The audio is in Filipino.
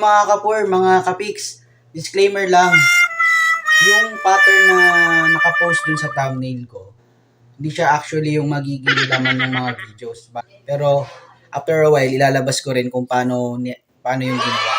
mga KaPour, mga KaFix, disclaimer lang, yung pattern na nakapost dun sa thumbnail ko, hindi siya actually yung magiging laman ng mga videos. Pero after a while, ilalabas ko rin kung paano yung ginawa.